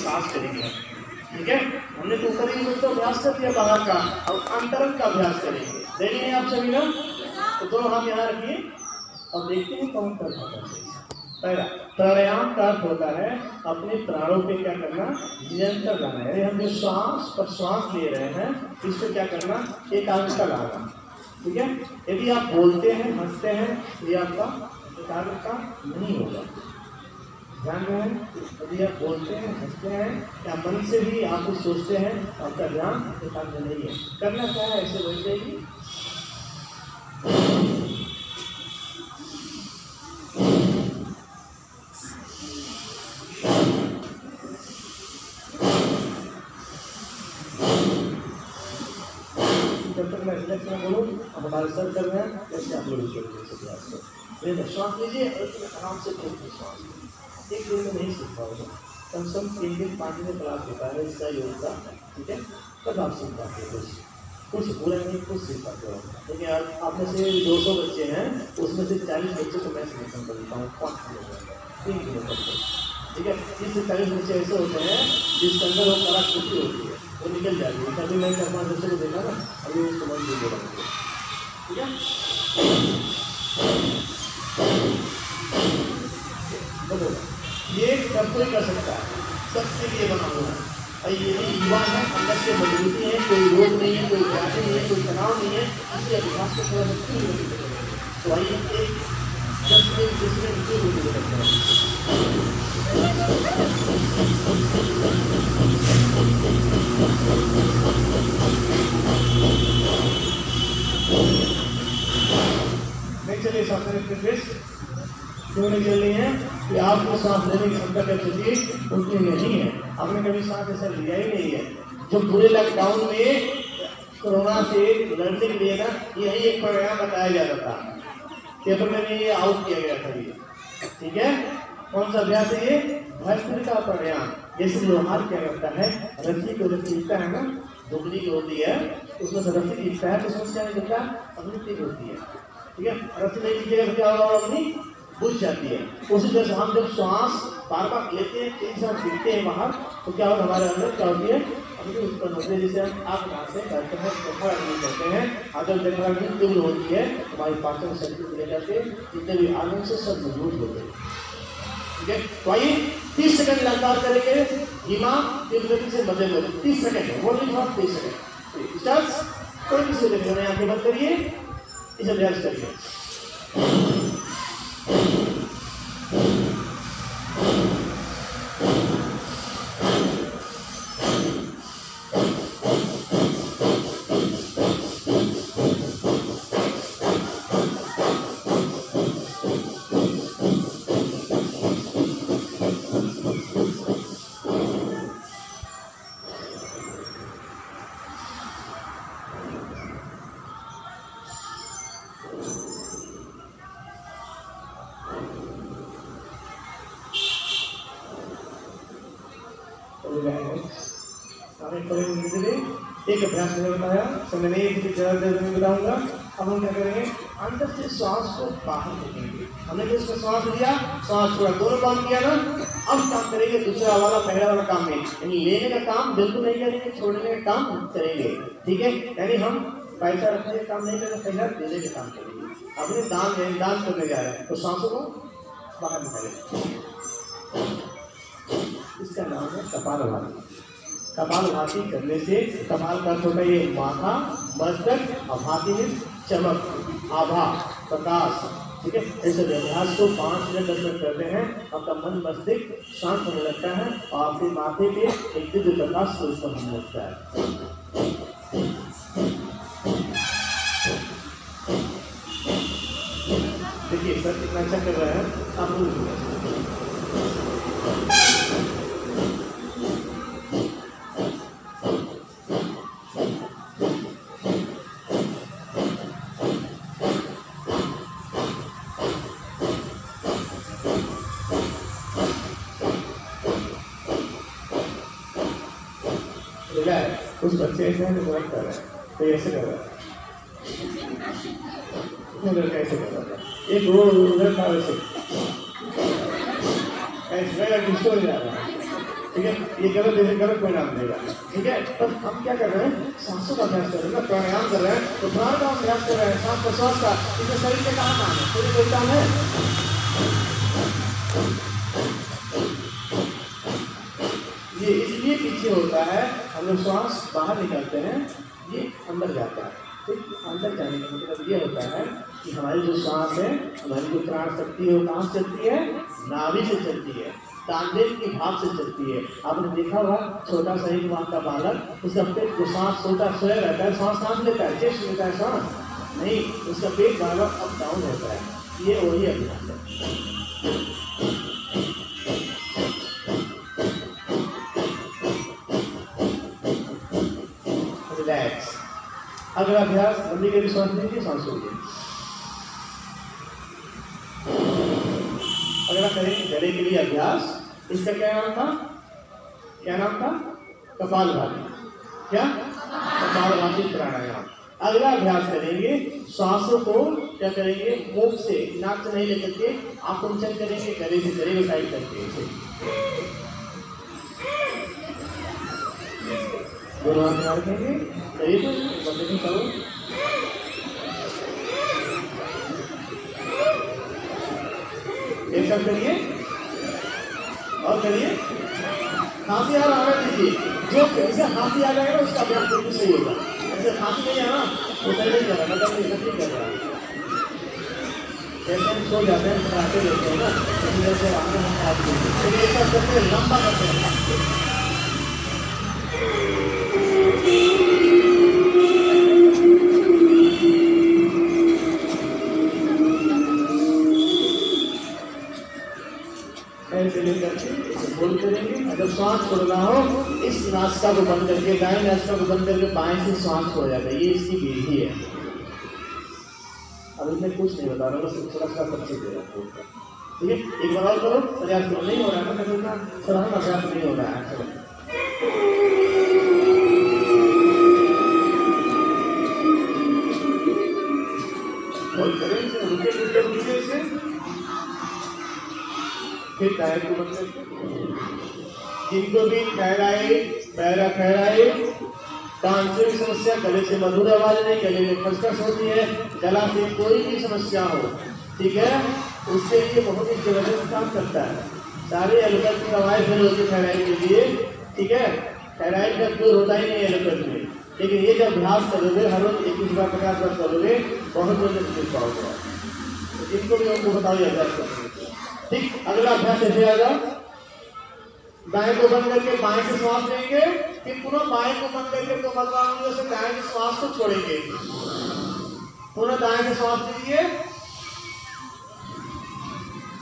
सांस करेंगे। ठीक है, हमने तो ऊपरी में तो अभ्यास कर दिया बाहर का, अब अंतरंग का अभ्यास करेंगे। रेडी हैं आप सभी लोग? तो दोनों हाथ यहाँ रखिए और देखते हैं कौन कर पाता है। पहला प्राणायाम का अर्थ होता है अपने प्राणों पे क्या करना, नियंत्रण लाना है। हम जो श्वास प्रश्वास ले रहे हैं इसको क्या करना, एकाग्रता लाना। ठीक है, यदि आप बोलते हैं हंसते हैं तो ये आपका एकाग्रता नहीं होगा। ध्यान में, यदि आप बोलते हैं हंसते हैं या मन से भी आप कुछ सोचते हैं आपका ध्यान एकाग्र नहीं है। करना क्या है, ऐसे वैसे ही जब तक मैं रिलैक्स में बोलूँ अब हमारे सर कर रहे हैं जैसे आप लोग श्वास लीजिए और आराम से श्वास। एक दिन में नहीं सीख पाओगे, कम से कम 3 दिन 5 दिन क्लास होता है इसका योग का। ठीक है, तब आप सीख पाते हो, कुछ पूरा नहीं कुछ सीख पाते हो। लेकिन आप में से 200 बच्चे हैं, उसमें से 40 बच्चे को मैं सिलेक्शन कर देता हूँ 5 किलो 3 किलो तक। ठीक है, 30 से 40 बच्चे ऐसे होते हैं जिसके अंदर वो कलाकृति होती है, वो निकल जाती है। तभी मैं 4-5 बच्चे को देखा ना, अभी वो समझ नहीं दे रहा। ठीक है, बोलो ये सब कोई कर सकता है, सबके लिए बना हुआ है। और ये युवा है, अंदर से मजबूती है, कोई रोग नहीं है, कोई व्याधि नहीं है, कोई तनाव नहीं है, इसलिए अभ्यास को थोड़ा सा तो आइए एक 10 मिनट 20 मिनट क्यों रोटी करते हैं। नहीं चलिए सामने क्यों नहीं चल रही है कि आपको सांस लेने की क्षमता कैपेसिटी उतनी नहीं है। आपने कभी सांस ऐसा लिया ही नहीं है। जो पूरे लॉकडाउन में कोरोना से लड़ने के लिए ना यही एक प्राणायाम बताया जा रहा था, पेपर में ये आउट किया गया था ये। ठीक है, कौन सा अभ्यास है ये, भस्त्रिका प्राणायाम। जैसे लोहार क्या करता है, रस्सी को जब खींचता है ना, दुबली की होती है उसमें से रस्सी खींचता है तो समस्या नहीं करता, अग्नि तेज होती है। ठीक है, रस्सी नहीं खींचेगा तो क्या होगा, अग्नि बुझ जाती है। उसी तरह से हम जब श्वास बार बार लेते हैं, 3 साल खींचते हैं बाहर, तो क्या होगा, हमारे अंदर क्या होती है, अग्नि उत्पन्न होती है। जिसे हम आप से करते हैं अग्नि कहते हैं। अगर जब अग्नि तीव्र होती है हमारी पाचन शक्ति को लेकर के जितने भी आनंद से सब मजबूत होते हैं। ठीक है, तो आइए 30 सेकंड लगातार करेंगे, धीमा तीव्र गति से मजे में 30 सेकंड है, बोलिए थोड़ा 30 सेकंड स्टार्ट। कोई किसी देखिए आंखें बंद करिए, इसे अभ्यास करिए। एक अभ्यास मैंने बताया, मैंने एक बताऊंगा। अब हम क्या करेंगे, अंदर से श्वास को बाहर निकालेंगे। हमने जो इसमें श्वास लिया, श्वास छोड़ा, दोनों काम किया ना। अब काम करेंगे दूसरा वाला पहला वाला काम में, यानी लेने का काम बिल्कुल नहीं करेंगे, छोड़ने का काम करेंगे। ठीक है, यानी हम पैसा रखने का काम नहीं करेंगे, पैसा देने का काम करेंगे। अपने दान करने जा रहे हैं तो सांसों को बाहर निकालेंगे। इसका नाम है कपालभाति। कपालभाति करने से, कपाल का होता है ये माथा, मस्तक, और भाति में चमक, आभा, प्रकाश। ठीक है, ऐसे अभ्यास को 5 मिनट 10 मिनट करते हैं, आपका मन मस्तिष्क शांत होने लगता है और आपके माथे पे एक दिव्य प्रकाश को उत्पन्न होने लगता है। देखिए सर कितना अच्छा कर रहे हैं आप लोग। कुछ बच्चे ऐसे हैं जो वर्क कर रहे हैं, तो ऐसे कर रहा है, लड़का ऐसे कर रहा है, एक रोड उधर था वैसे ऐसे डिस्टो जा रहा है। ठीक है, ये गलत परिणाम देगा। ठीक है, तब हम क्या कर रहे हैं, सांसों का अभ्यास कर रहे हैं, प्राणायाम कर रहे हैं, तो प्राण का अभ्यास कर रहे हैं, सांस प्रश्वास का। इसमें शरीर के कहाँ काम है, शरीर कोई काम है। ये इसलिए पीछे होता है, हम लोग श्वास बाहर निकालते हैं, ये अंदर जाता है। तो अंदर जाने का मतलब ये होता है कि हमारी जो श्वास है, हमारी जो प्राण शक्ति है, वो कहाँ से चलती है, नाभि से चलती है, तांडेल की भाग से चलती है। आपने देखा होगा छोटा सा एक माह का बालक, उसका पेट जो सांस छोटा सोया रहता है, सांस सांस लेता है, चेस्ट लेता है सांस नहीं, उसका पेट बार बार अप डाउन होता है। ये वही अभ्यास है। रिलैक्स। अगला अभ्यास लंबी गहरी सांस लीजिए, सांस छोड़िए। अगला करें गले के लिए अभ्यास। इसका क्या नाम था, क्या नाम था, कपालभाति। क्या, कपालभाति प्राणायाम। अगला अभ्यास करेंगे, श्वासों को क्या करेंगे, मुख से, नाक से नहीं लेकर के आकुंचन करेंगे, गले से गले को टाइट करके। दोनों हाथ रखेंगे, करिए तो बंद करो। एक साथ करिए और करिए। खांसी आ रहा है दीजिए, जो ऐसे खांसी आ जाएगा उसका अभ्यास बिल्कुल सही होगा। ऐसे खांसी नहीं आ रहा तो सही नहीं कर रहा, मतलब नहीं कर रहा। जैसे हम सो जाते हैं, पटाखे लेते हैं ना, इसी तरह से आगे हम खास करते हैं, एक साथ करते हैं, लंबा करते हैं। ऐसे लेकर के बोल करेंगे। अगर सांस छोड़ना हो, इस नासिका को बंद करके, दाएं नासिका को बंद करके बाएं से सांस छोड़ जाता है। ये इसकी विधि है। अब इसमें कुछ नहीं बता रहा, बस थोड़ा सा परिचय दे रहा हूँ। ठीक है, एक बार और करो, प्रयास करो। नहीं हो रहा है ना, सराहन अभ्यास नहीं हो रहा है। रुके से फिर टायर को बंद करके। जिनको भी थायराइड, पैराथायराइड, कांसर की समस्या, गले से मधुर आवाज नहीं, गले में खसखस होती है, गला से कोई भी समस्या हो, ठीक है, उसके लिए बहुत ही जबरदस्त काम करता है। सारे एलोपैथी दवाएं फेल होती है थायराइड के लिए। ठीक है, थायराइड का दूर होता ही नहीं एलोपैथी में, लेकिन ये जब अभ्यास करोगे, हर रोज 21 बार 50 बार करोगे, बहुत जल्दी सीख पाओगे। जिनको भी उनको बताओ अभ्यास करोगे। ठीक, अगला अभ्यास ऐसे आएगा, दाएं को बंद करके बाएं से श्वास लेंगे, फिर पुनः बाएं को बंद करके तो मतलब से दाएं की श्वास को छोड़ेंगे, पुनः दाएं से श्वास लीजिए,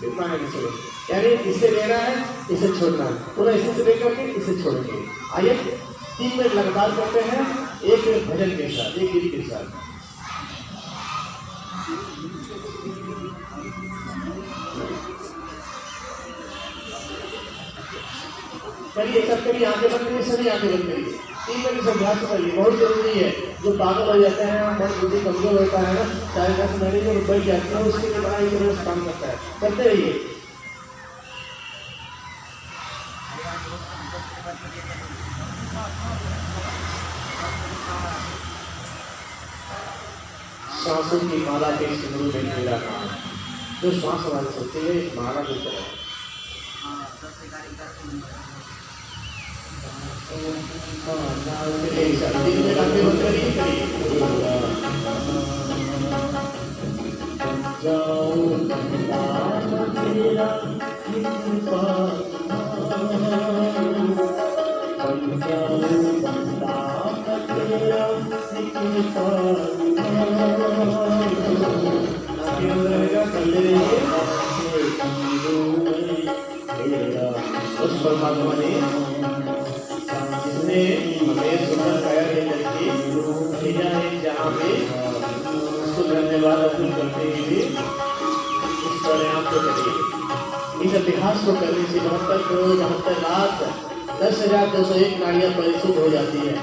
फिर बाएं से छोड़ेंगे। यानी इसे लेना है, इसे छोड़ना है, पुनः इसे से लेकर के इसे छोड़ेंगे। आइए 3 मिनट लगातार करते हैं, एक मिनट भजन के साथ, एक गीत के साथ। करिए, सब करिए, आंखें बंद करिए, सभी आंखें बंद करिए। 3 मिनट अभ्यास करिए, बहुत जरूरी है। जो पागल हो जाते हैं, बहुत बुद्धि कमजोर होता है ना, 4-10 महीने में बैठ जाते हैं, उसके लिए बड़ा ही जरूरत काम करता है। करते रहिए। श्वासों की माला के सिंदूर में मेरा नाम, जो श्वास हमारे चलती है, एक माला की तरह। उस परमात्मा ने जिसने हमें सुंदर काया दे करके भेजा है, जहाँ पे उसको धन्यवाद अर्पण करते हुए इस प्राणायाम को करिए। इस अभ्यास को करने से 72,72,10,201 नाड़ियाँ परिशुद्ध हो जाती है।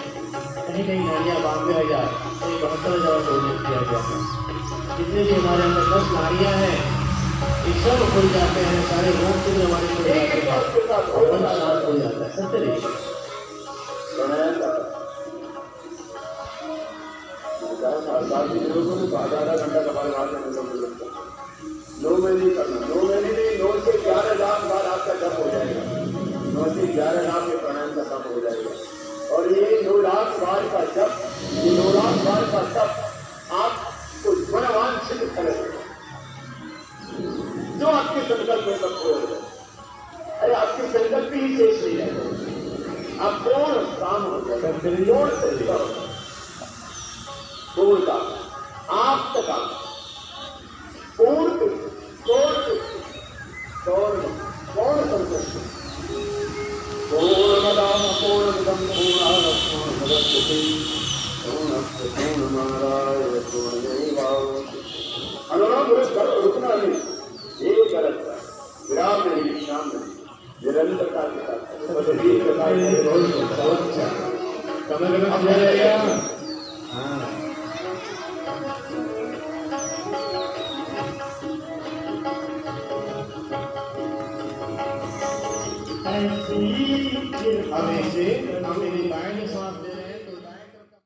कहीं कहीं नाड़ियाँ 92,000, कहीं 72,000 को किया गया है। जितने भी हमारे अंदर 10 नाड़ियाँ हैं, ये सब खुल जाते हैं, सारे रोग के हमारे खुल जाते हैं और मन शांत हो जाता है। सत्य नहीं आधा घंटा कपाल भाती में 9 महीने करना, 9 महीने नहीं, 9 से 11 लाख बार आपका जप हो जाएगा। 9 से 11 लाख के प्राणायाम का काम हो जाएगा। और ये 9 लाख बार का जप, ये 9 लाख बार का जप आपको मनवान सिद्ध करेगा। जो आपके संकल्प में सब हो जाए, अरे आपके संकल्प ही शेष नहीं रहेगा। आप पूर्ण काम हो जाएगा, पूर्ण तरीका हो जाएगा, पूर्ण काम आप तक काम पूर्ण संतुष्ट पूर्णमदाम पूर्णमिदं पूर्णात् पूर्णमुदच्यते पूर्णस्य पूर्णमादाय पूर्णमेवावशिष्यते। अनुराग रुकना नहीं, एक गलत विराम नहीं, विश्राम नहीं, निरंतरता के साथ बहुत अच्छा कमर में आ जाएगा। अब ऐसे हम मेरी बाएं सांस ले